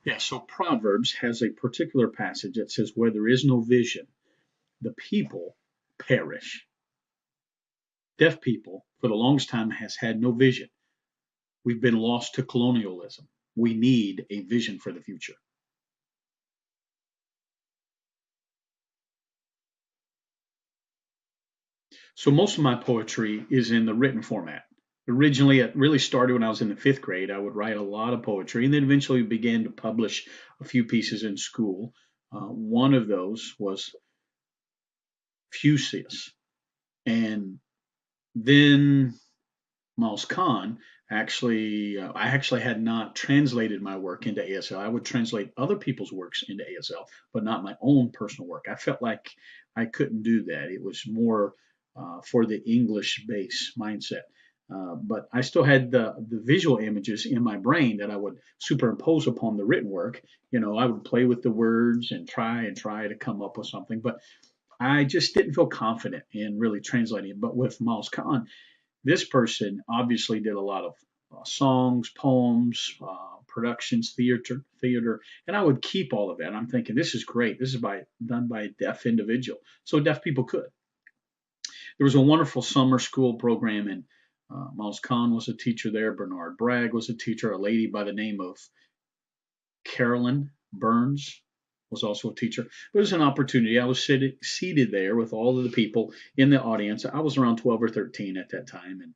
Yeah, so Proverbs has a particular passage that says, where there is no vision, the people perish. Deaf people, for the longest time, has had no vision. We've been lost to colonialism. We need a vision for the future. So most of my poetry is in the written format. Originally, it really started when I was in the fifth grade. I would write a lot of poetry and then eventually began to publish a few pieces in school. One of those was Fusius. And then Miles Kahn I actually had not translated my work into ASL. I would translate other people's works into ASL, but not my own personal work. I felt like I couldn't do that. It was more for the English base mindset. But I still had the visual images in my brain that I would superimpose upon the written work. I would play with the words and try to come up with something, but I just didn't feel confident in really translating it. But with Miles Kahn, this person obviously did a lot of songs, poems, productions, theater, and I would keep all of that. I'm thinking this is great. This is done by a deaf individual, so deaf people could. There was a wonderful summer school program, and Miles Kahn was a teacher there. Bernard Bragg was a teacher. A lady by the name of Carolyn Burns was also a teacher. But it was an opportunity. I was seated there with all of the people in the audience. I was around 12 or 13 at that time,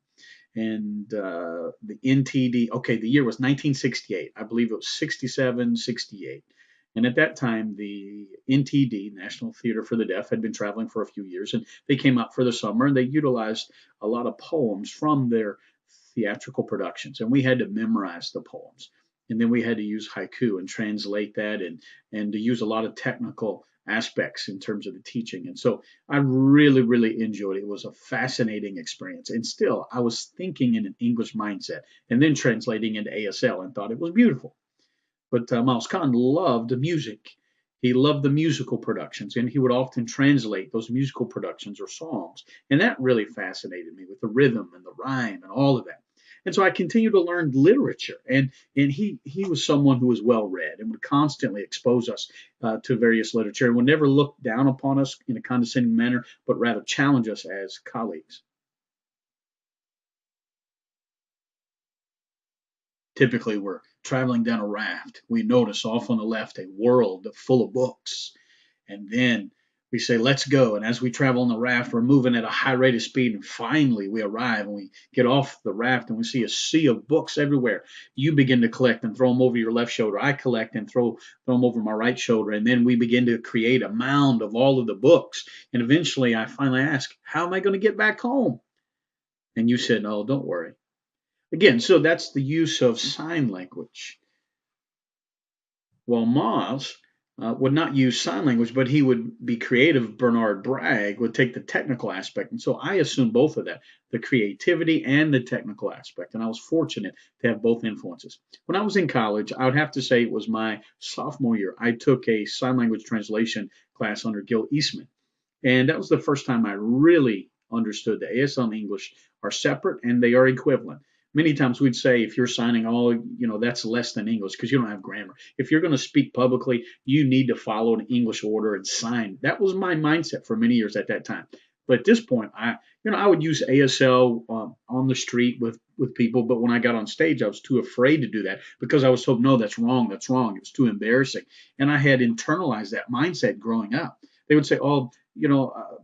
and the NTD. Okay, the year was 1968. I believe it was 67, 68. And at that time, the NTD, National Theater for the Deaf, had been traveling for a few years, and they came out for the summer, and they utilized a lot of poems from their theatrical productions, and we had to memorize the poems. And then we had to use haiku and translate that, and to use a lot of technical aspects in terms of the teaching. And so I really, really enjoyed it. It was a fascinating experience. And still, I was thinking in an English mindset and then translating into ASL and thought it was beautiful. But Miles Kahn loved the music. He loved the musical productions, and he would often translate those musical productions or songs. And that really fascinated me with the rhythm and the rhyme and all of that. And so I continued to learn literature, and he was someone who was well read and would constantly expose us to various literature and would never look down upon us in a condescending manner, but rather challenge us as colleagues. Typically, we're traveling down a raft. We notice off on the left a world full of books. And then we say, let's go. And as we travel on the raft, we're moving at a high rate of speed. And finally, we arrive and we get off the raft and we see a sea of books everywhere. You begin to collect and throw them over your left shoulder. I collect and throw them over my right shoulder. And then we begin to create a mound of all of the books. And eventually, I finally ask, how am I going to get back home? And you said, oh, don't worry. Again, so that's the use of sign language. Well, Moss would not use sign language, but he would be creative. Bernard Bragg would take the technical aspect. And so I assumed both of that, the creativity and the technical aspect. And I was fortunate to have both influences. When I was in college, I would have to say it was my sophomore year. I took a sign language translation class under Gil Eastman. And that was the first time I really understood that ASL and English are separate and they are equivalent. Many times we'd say if you're signing that's less than English because you don't have grammar. If you're going to speak publicly, you need to follow an English order and sign. That was my mindset for many years at that time. But at this point, I would use ASL on the street with people, but when I got on stage, I was too afraid to do that because I was told, no, that's wrong, that's wrong. It was too embarrassing, and I had internalized that mindset growing up. They would say, oh,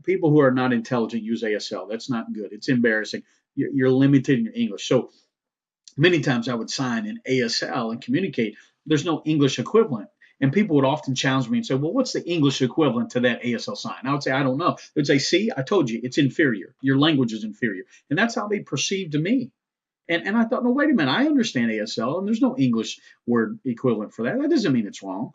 people who are not intelligent use ASL. That's not good. It's embarrassing. You're limited in your English. So many times I would sign in ASL and communicate. There's no English equivalent. And people would often challenge me and say, well, what's the English equivalent to that ASL sign? I would say, I don't know. They would say, see, I told you, it's inferior. Your language is inferior. And that's how they perceived me. And I thought, no, wait a minute. I understand ASL, and there's no English word equivalent for that. That doesn't mean it's wrong.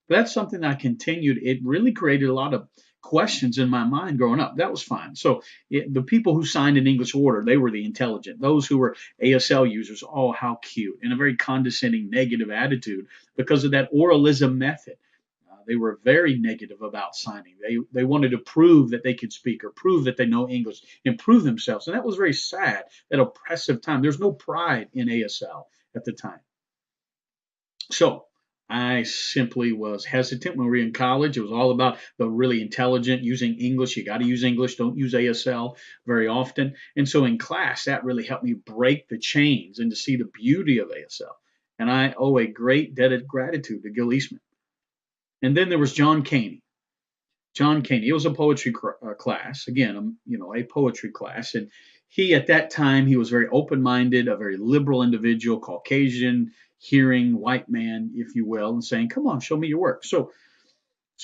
But that's something I continued. It really created a lot of questions in my mind growing up. That was fine. So the people who signed in English order, they were the intelligent. Those who were ASL users, oh, how cute, in a very condescending, negative attitude because of that oralism method. They were very negative about signing. They wanted to prove that they could speak or prove that they know English, improve themselves. And that was very sad, that oppressive time. There's no pride in ASL at the time. So I simply was hesitant when we were in college. It was all about the really intelligent using English. You got to use English. Don't use ASL very often. And so in class, that really helped me break the chains and to see the beauty of ASL. And I owe a great debt of gratitude to Gil Eastman. And then there was John Caney. John Caney. It was a poetry class, again, a poetry class, and he at that time he was very open-minded, a very liberal individual, Caucasian, hearing white man, if you will, and saying, "Come on, show me your work." So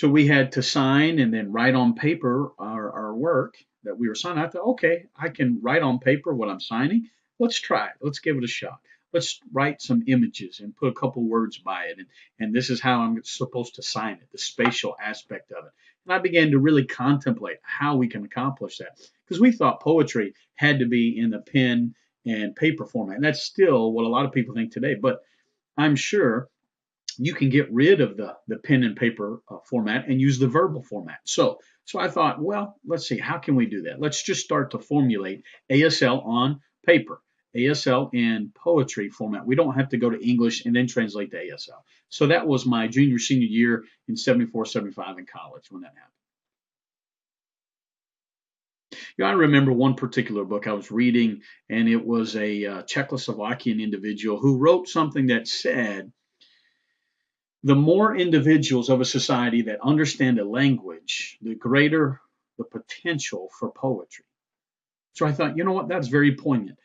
we had to sign and then write on paper our work that we were signing. I thought, okay, I can write on paper what I'm signing. Let's try it. Let's give it a shot. Let's write some images and put a couple words by it. And this is how I'm supposed to sign it, the spatial aspect of it. And I began to really contemplate how we can accomplish that. Because we thought poetry had to be in the pen and paper format. And that's still what a lot of people think today. But I'm sure you can get rid of the pen and paper format and use the verbal format. So I thought, well, let's see, how can we do that? Let's just start to formulate ASL on paper, ASL in poetry format. We don't have to go to English and then translate to ASL. So that was my junior, senior year in 74, 75 in college when that happened. I remember one particular book I was reading, and it was a Czechoslovakian individual who wrote something that said, the more individuals of a society that understand a language, the greater the potential for poetry. So I thought, you know what, that's very poignant.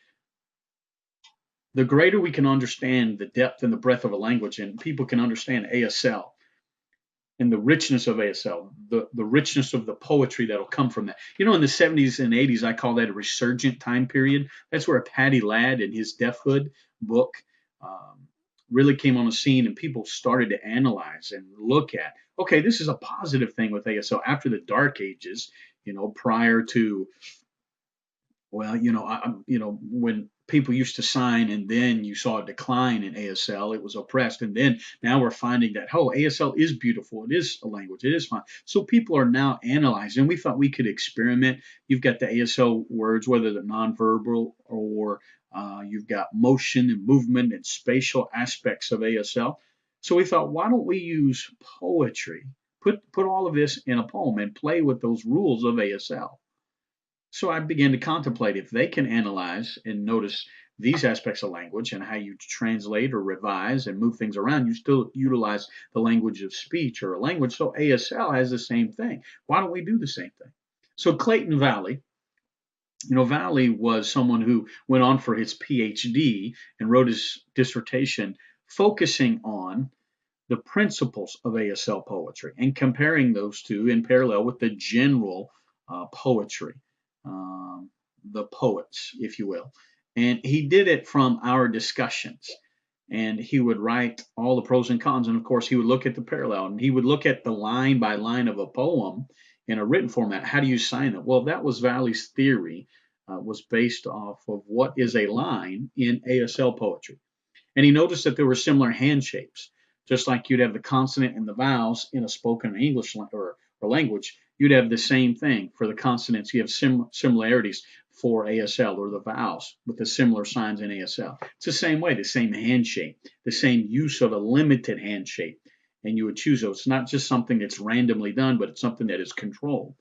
The greater we can understand the depth and the breadth of a language, and people can understand ASL and the richness of ASL, the richness of the poetry that'll come from that. In the 70s and 80s, I call that a resurgent time period. That's where Paddy Ladd and his Deafhood book really came on the scene, and people started to analyze and look at, okay, this is a positive thing with ASL after the dark ages, prior to, well, when people used to sign and then you saw a decline in ASL, it was oppressed. And then now we're finding that, oh, ASL is beautiful. It is a language. It is fine. So people are now analyzing. And we thought we could experiment. You've got the ASL words, whether they're nonverbal or you've got motion and movement and spatial aspects of ASL. So we thought, why don't we use poetry? Put all of this in a poem and play with those rules of ASL. So I began to contemplate if they can analyze and notice these aspects of language and how you translate or revise and move things around, you still utilize the language of speech or a language. So ASL has the same thing. Why don't we do the same thing? So Clayton Valley, Valley was someone who went on for his PhD and wrote his dissertation focusing on the principles of ASL poetry and comparing those two in parallel with the general poetry, the poets, if you will. And he did it from our discussions. And he would write all the pros and cons. And of course, he would look at the parallel and he would look at the line by line of a poem in a written format. How do you sign it? Well, that was Valley's theory, was based off of what is a line in ASL poetry. And he noticed that there were similar hand shapes. Just like you'd have the consonant and the vowels in a spoken English or language, you'd have the same thing for the consonants. You have similarities for ASL or the vowels with the similar signs in ASL. It's the same way, the same hand shape, the same use of a limited hand shape. And you would choose those. It's not just something that's randomly done, but it's something that is controlled.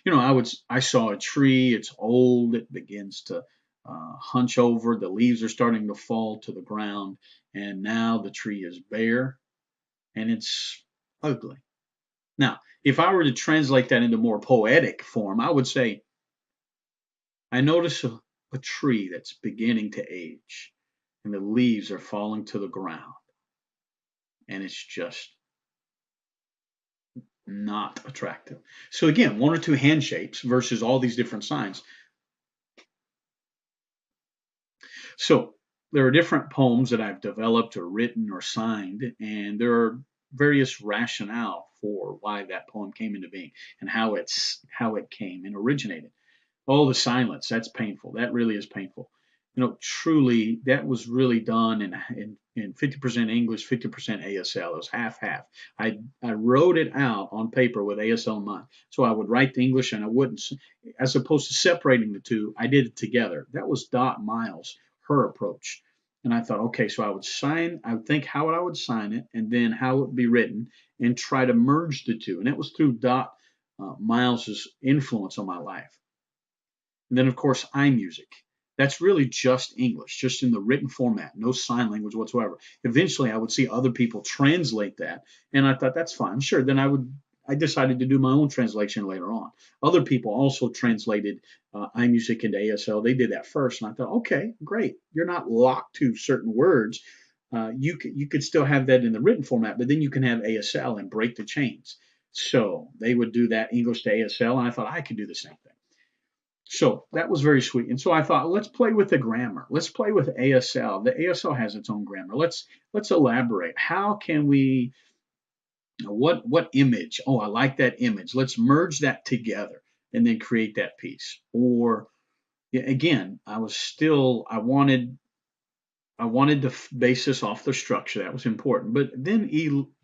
I saw a tree. It's old. It begins to hunch over. The leaves are starting to fall to the ground, and now the tree is bare and it's ugly. Now, if I were to translate that into more poetic form, I would say, I notice a tree that's beginning to age, and the leaves are falling to the ground, and it's just not attractive. So again, one or two hand shapes versus all these different signs. So there are different poems that I've developed or written or signed, and there are various rationale for why that poem came into being and how it came and originated. Oh, the silence, that's painful. That really is painful. Truly, that was really done in 50% English, 50% ASL. It was half. I wrote it out on paper with ASL in mind. So I would write the English and I wouldn't, as opposed to separating the two, I did it together. That was Dot Miles, her approach. And I thought, okay, so I would think how I would sign it and then how it would be written and try to merge the two. And it was through Miles's influence on my life. And then, of course, iMusic. That's really just English, just in the written format, no sign language whatsoever. Eventually, I would see other people translate that, and I thought that's fine. Sure, then I decided to do my own translation later on. Other people also translated iMusic into ASL. They did that first, and I thought, okay, great. You're not locked to certain words. You could still have that in the written format, but then you can have ASL and break the chains. So they would do that English to ASL, and I thought I could do the same thing. So that was very sweet. And so I thought, let's play with the grammar. Let's play with ASL. The ASL has its own grammar. Let's elaborate. How can we what image? Oh, I like that image. Let's merge that together and then create that piece. Or yeah, again, I wanted to base this off the structure. That was important. But then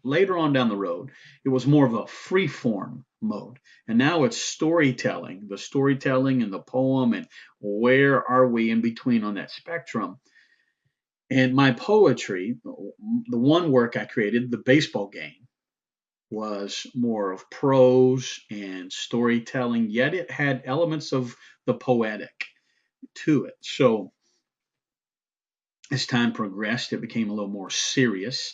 later on down the road, it was more of a free form mode. And now it's storytelling, the storytelling and the poem, and where are we in between on that spectrum. And my poetry, the one work I created, the baseball game, was more of prose and storytelling, yet it had elements of the poetic to it. So as time progressed, it became a little more serious.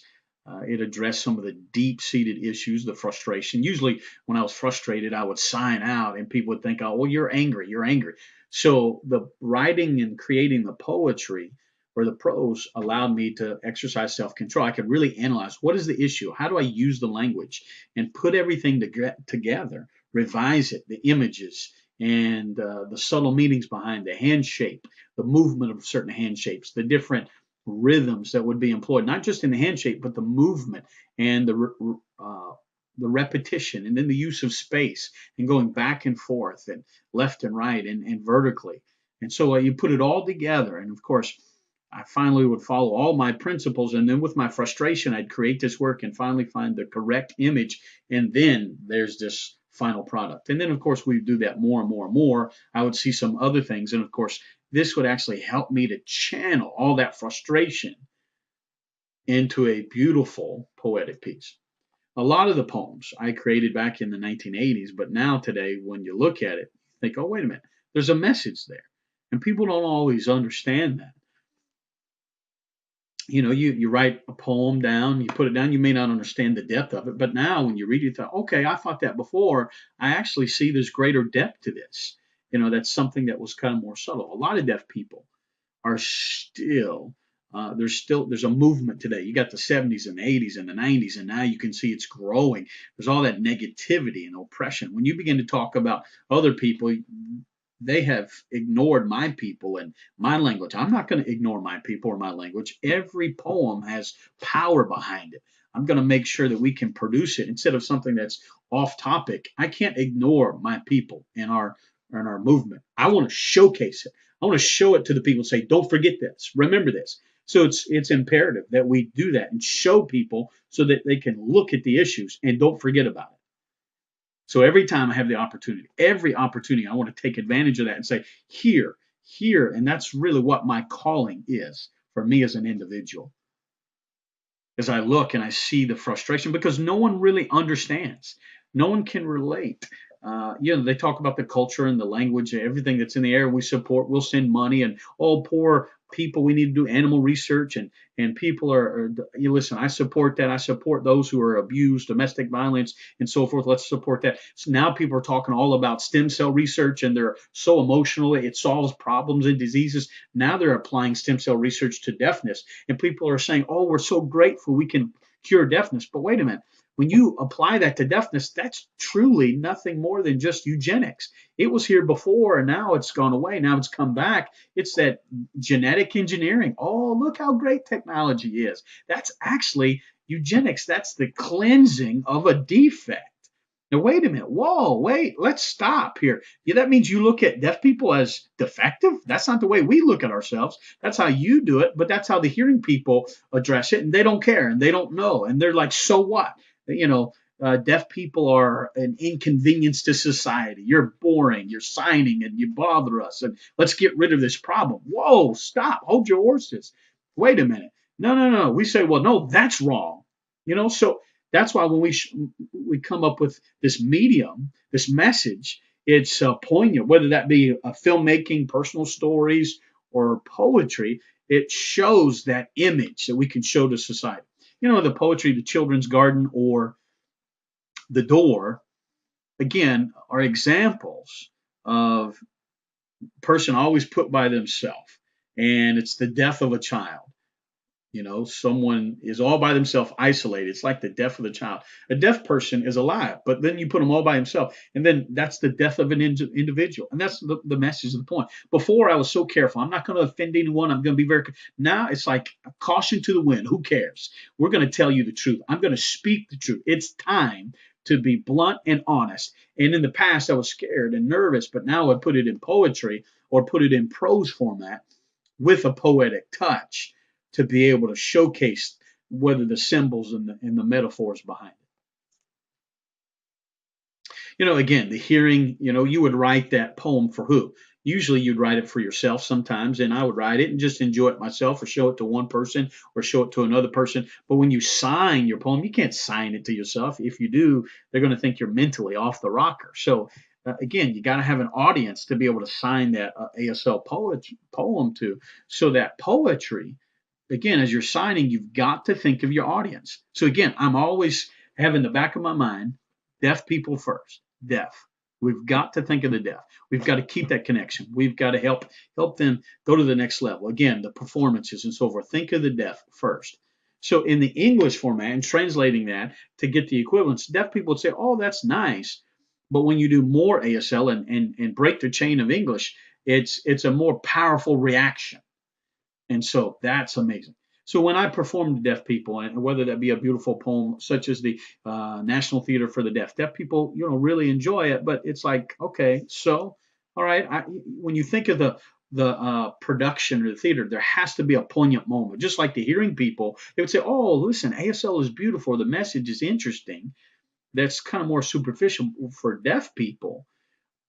It addressed some of the deep seated issues, the frustration. Usually, when I was frustrated, I would sign out, and people would think, oh, well, you're angry, you're angry. So, the writing and creating the poetry or the prose allowed me to exercise self control. I could really analyze what is the issue? How do I use the language and put everything together, revise it, the images, and the subtle meanings behind the hand shape, the movement of certain hand shapes, the different rhythms that would be employed, not just in the hand shape, but the movement and the repetition, and then the use of space and going back and forth and left and right and vertically. And so you put it all together. And of course, I finally would follow all my principles. And then with my frustration, I'd create this work and finally find the correct image. And then there's this final product. And then, of course, we do that more and more and more. I would see some other things. And of course, this would actually help me to channel all that frustration into a beautiful poetic piece. A lot of the poems I created back in the 1980s, but now today, when you look at it, you think, oh, wait a minute, there's a message there. And people don't always understand that. You write a poem down, you put it down, you may not understand the depth of it, but now when you read it, you think, okay, I thought that before. I actually see there's greater depth to this. That's something that was kind of more subtle. A lot of deaf people are still there's a movement today. You got the 70s and the 80s and the 90s, and now you can see it's growing. There's all that negativity and oppression. When you begin to talk about other people, they have ignored my people and my language. I'm not going to ignore my people or my language. Every poem has power behind it. I'm going to make sure that we can produce it instead of something that's off topic. I can't ignore my people and our movement. I want to showcase it. I want to show it to the people and say, don't forget this, remember this. So it's imperative that we do that and show people so that they can look at the issues and don't forget about it. So every time I have the opportunity, every opportunity, I want to take advantage of that and say, here, and that's really what my calling is for me as an individual. As I look and I see the frustration, because no one really understands, no one can relate. They talk about the culture and the language and everything that's in the air. We support, we'll send money, and poor people, we need to do animal research, and people you listen, I support that. I support those who are abused, domestic violence, and so forth. Let's support that. So now people are talking all about stem cell research, and they're so emotional. It solves problems and diseases. Now they're applying stem cell research to deafness, and people are saying, oh, we're so grateful we can cure deafness. But wait a minute. When you apply that to deafness, that's truly nothing more than just eugenics. It was here before, and now it's gone away. Now it's come back. It's that genetic engineering. Oh, look how great technology is. That's actually eugenics. That's the cleansing of a defect. Now, wait a minute. Whoa, wait, let's stop here. Yeah, that means you look at deaf people as defective? That's not the way we look at ourselves. That's how you do it, but that's how the hearing people address it, and they don't care, and they don't know, and they're like, so what? Deaf people are an inconvenience to society. You're boring. You're signing and you bother us. And let's get rid of this problem. Whoa, stop. Hold your horses. Wait a minute. No, no, no. We say, well, no, that's wrong. So that's why when we come up with this medium, this message, it's poignant, whether that be filmmaking, personal stories, or poetry. It shows that image that we can show to society. The poetry, the children's garden, or the door, again, are examples of person always put by themselves, and it's the death of a child. Someone is all by themselves, isolated. It's like the death of the child. A deaf person is alive, but then you put them all by himself, and then that's the death of an individual. And that's the message of the point. Before, I was so careful. I'm not going to offend anyone. I'm going to be very. Now it's like caution to the wind. Who cares? We're going to tell you the truth. I'm going to speak the truth. It's time to be blunt and honest. And in the past, I was scared and nervous, but now I put it in poetry or put it in prose format with a poetic touch to be able to showcase whether the symbols and the metaphors behind it. Again, the hearing, you would write that poem for who? Usually you'd write it for yourself sometimes, and I would write it and just enjoy it myself or show it to one person or show it to another person. But when you sign your poem, you can't sign it to yourself. If you do, they're going to think you're mentally off the rocker. So again, you got to have an audience to be able to sign that ASL poem to. So that poetry, again, as you're signing, you've got to think of your audience. So again, I'm always having the back of my mind, deaf people first. Deaf. We've got to think of the deaf. We've got to keep that connection. We've got to help them go to the next level. Again, the performances and so forth. Think of the deaf first. So in the English format and translating that to get the equivalence, deaf people would say, oh, that's nice. But when you do more ASL and break the chain of English, it's a more powerful reaction. And so that's amazing. So when I perform to deaf people, and whether that be a beautiful poem such as the National Theater for the Deaf people, really enjoy it. But it's like, okay, so all right. When you think of the production or the theater, there has to be a poignant moment. Just like the hearing people, they would say, "Oh, listen, ASL is beautiful. The message is interesting." That's kind of more superficial for deaf people.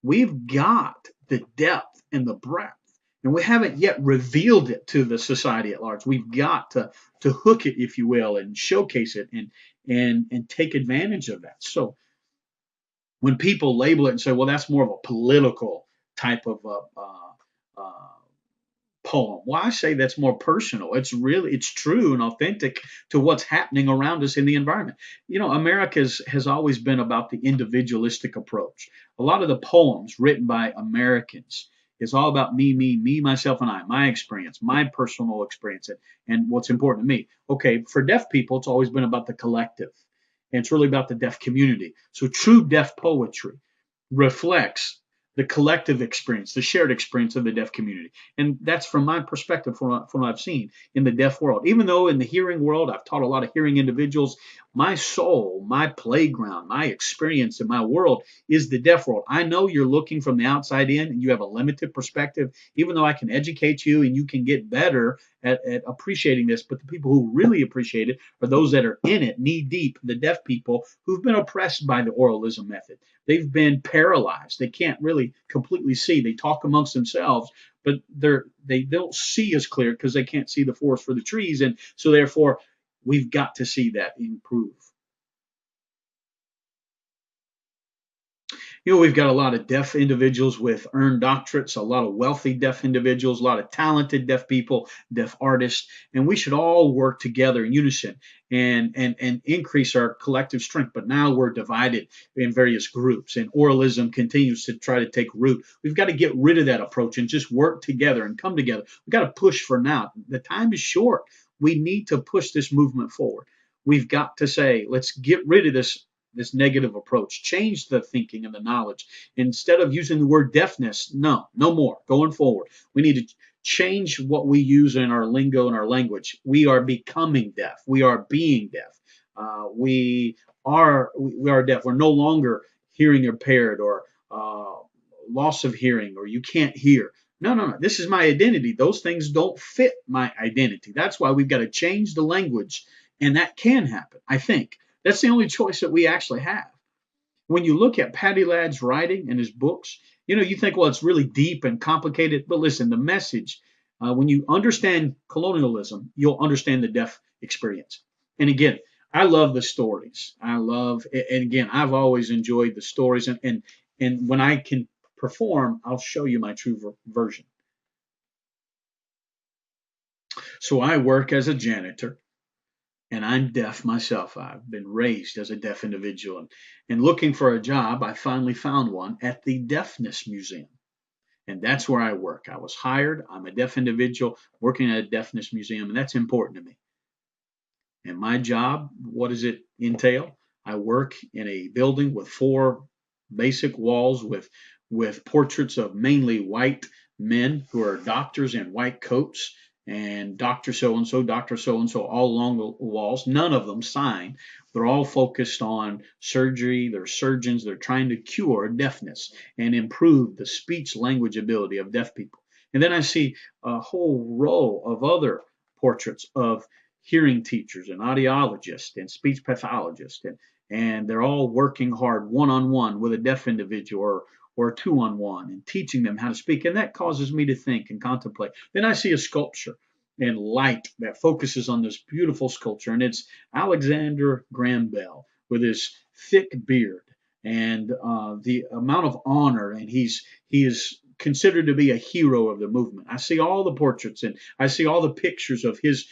We've got the depth and the breadth, and we haven't yet revealed it to the society at large. We've got to hook it, if you will, and showcase it and take advantage of that. So when people label it and say, well, that's more of a political type of poem. Well, I say that's more personal. It's true and authentic to what's happening around us in the environment. America has always been about the individualistic approach. A lot of the poems written by Americans is all about me, myself, and I, my experience, my personal experience, and what's important to me. Okay, for deaf people, it's always been about the collective, and it's really about the deaf community. So true deaf poetry reflects the collective experience, the shared experience of the deaf community. And that's from my perspective, from what I've seen in the deaf world. Even though in the hearing world, I've taught a lot of hearing individuals, my soul, my playground, my experience in my world is the deaf world. I know you're looking from the outside in and you have a limited perspective, even though I can educate you and you can get better at appreciating this. But the people who really appreciate it are those that are in it, knee deep, the deaf people who've been oppressed by the oralism method. They've been paralyzed. They can't really completely see. They talk amongst themselves, but they don't see as clear because they can't see the forest for the trees. And so therefore, we've got to see that improve. We've got a lot of deaf individuals with earned doctorates, a lot of wealthy deaf individuals, a lot of talented deaf people, deaf artists, and we should all work together in unison and increase our collective strength. But now we're divided in various groups, and oralism continues to try to take root. We've got to get rid of that approach and just work together and come together. We've got to push for now. The time is short. We need to push this movement forward. We've got to say, let's get rid of this negative approach, change the thinking and the knowledge. Instead of using the word deafness, no more. Going forward, we need to change what we use in our lingo and our language. We are becoming deaf. We are being deaf. We are deaf. We're no longer hearing impaired or loss of hearing or you can't hear. No. This is my identity. Those things don't fit my identity. That's why we've got to change the language, and that can happen, I think. That's the only choice that we actually have. When you look at Paddy Ladd's writing and his books, you think, well, it's really deep and complicated. But listen, the message When you understand colonialism, you'll understand the deaf experience. And again, I love the stories. And again, I've always enjoyed the stories. And when I can perform, I'll show you my true version. So I work as a janitor, and I'm deaf myself. I've been raised as a deaf individual. And looking for a job, I finally found one at the Deafness Museum. And that's where I work. I was hired. I'm a deaf individual working at a deafness museum, and that's important to me. And my job, what does it entail? I work in a building with four basic walls with portraits of mainly white men who are doctors in white coats, and Doctor so and so, all along the walls. None of them sign. They're all focused on surgery. They're surgeons. They're trying to cure deafness and improve the speech language ability of deaf people. And then I see a whole row of other portraits of hearing teachers and audiologists and speech pathologists, and they're all working hard one-on-one with a deaf individual, or two-on-one, and teaching them how to speak. And that causes me to think and contemplate. Then I see a sculpture and light that focuses on this beautiful sculpture, and it's Alexander Graham Bell with his thick beard and the amount of honor, and he is considered to be a hero of the movement. I see all the portraits, and I see all the pictures of his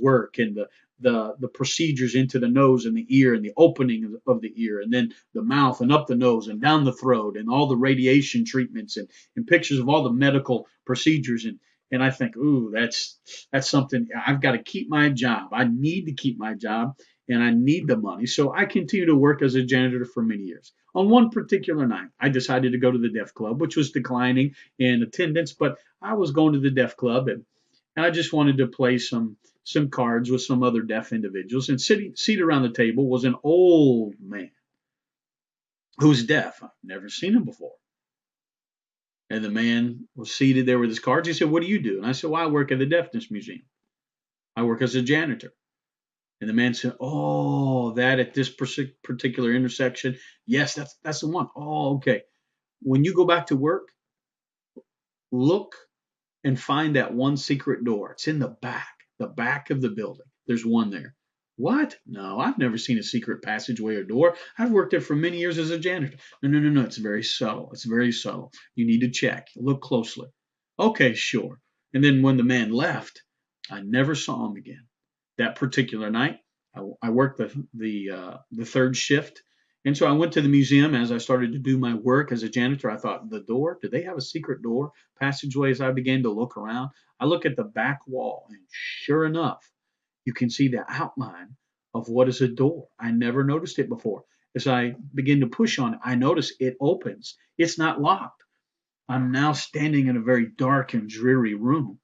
work, and the procedures into the nose and the ear, and the opening of the ear, and then the mouth and up the nose and down the throat, and all the radiation treatments, and pictures of all the medical procedures. And I think, ooh, that's something. I've got to keep my job. I need to keep my job, and I need the money. So I continue to work as a janitor for many years. On one particular night, I decided to go to the Deaf Club, which was declining in attendance, but I was going to the Deaf Club, and I just wanted to play some cards with some other deaf individuals. And seated around the table was an old man who's deaf. I've never seen him before. And the man was seated there with his cards. He said, "What do you do?" And I said, "Well, I work at the Deafness Museum. I work as a janitor." And the man said, "Oh, that at this particular intersection? Yes, that's the one. Oh, okay. When you go back to work, look and find that one secret door. It's in the back of the building. There's one there." What? No, I've never seen a secret passageway or door. I've worked there for many years as a janitor. No, no, no, no. It's very subtle. It's very subtle. You need to check. Look closely. Okay, sure. And then when the man left, I never saw him again. That particular night, I worked the third shift, and so I went to the museum. As I started to do my work as a janitor, I thought, the door? Did they have a secret door passageway? As I began to look around, I look at the back wall, and sure enough, you can see the outline of what is a door. I never noticed it before. As I begin to push on it, I notice it opens. It's not locked. I'm now standing in a very dark and dreary room.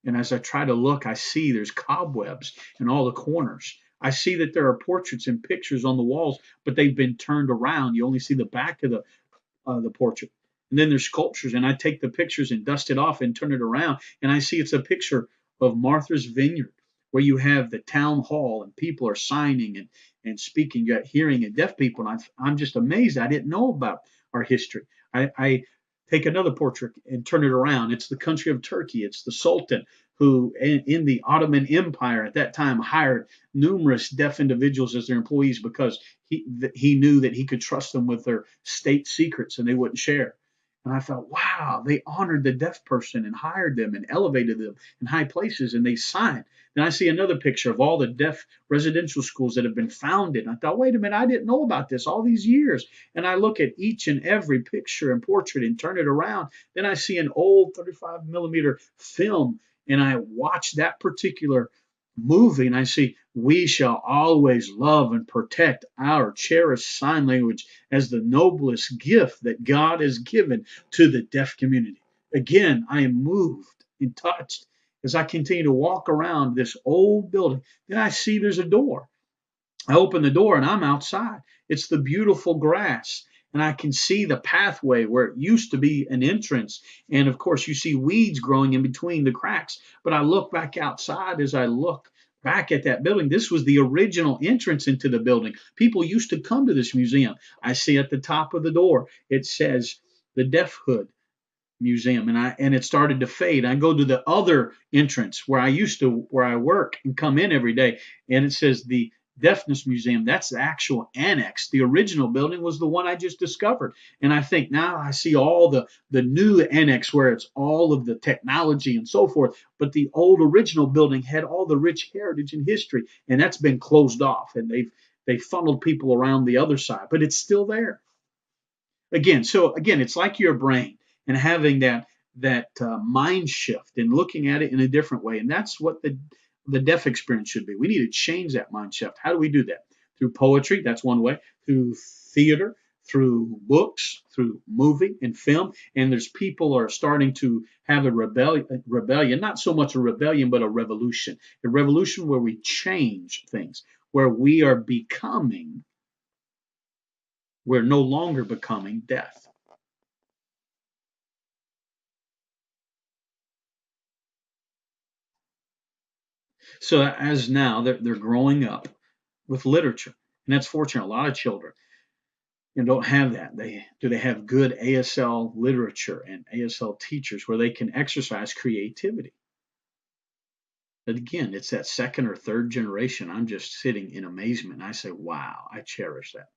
And as I try to look, I see there's cobwebs in all the corners. I see that there are portraits and pictures on the walls, but they've been turned around. You only see the back of the portrait. And then there's sculptures, and I take the pictures and dust it off and turn it around, and I see it's a picture of Martha's Vineyard, where you have the town hall and people are signing and speaking. You got hearing and deaf people, and I'm just amazed. I didn't know about our history. I take another portrait and turn it around. It's the country of Turkey. It's the Sultan who, in the Ottoman Empire at that time, hired numerous deaf individuals as their employees because he knew that he could trust them with their state secrets and they wouldn't share. And I thought, wow, they honored the deaf person and hired them and elevated them in high places, and they signed. Then I see another picture of all the deaf residential schools that have been founded. And I thought, wait a minute, I didn't know about this all these years. And I look at each and every picture and portrait and turn it around. Then I see an old 35 millimeter film, and I watch that particular movie, and I see, we shall always love and protect our cherished sign language as the noblest gift that God has given to the deaf community. Again, I am moved and touched as I continue to walk around this old building. Then I see there's a door. I open the door and I'm outside. It's the beautiful grass. And I can see the pathway where it used to be an entrance. And of course, you see weeds growing in between the cracks. But I look back outside as I look back at that building. This was the original entrance into the building. People used to come to this museum. I see at the top of the door, it says the Deaf Hood. museum, and it started to fade. I go to the other entrance where I work and come in every day, and it says the Deafness Museum. That's the actual annex. The original building was the one I just discovered, and I think now I see all the new annex where it's all of the technology and so forth. But the old original building had all the rich heritage and history, and that's been closed off, and they funneled people around the other side, but it's still there. So again, it's like your brain and having that mind shift and looking at it in a different way, and that's what the deaf experience should be. We need to change that mind shift. How do we do that? Through poetry, that's one way. Through theater, through books, through movie and film. And there's people are starting to have a rebellion, not so much a rebellion, but a revolution where we change things, where we're no longer becoming deaf. So as now they're growing up with literature, and that's fortunate. A lot of children don't have that. They have good ASL literature and ASL teachers where they can exercise creativity. But again, it's that second or third generation. I'm just sitting in amazement. I say, wow, I cherish that.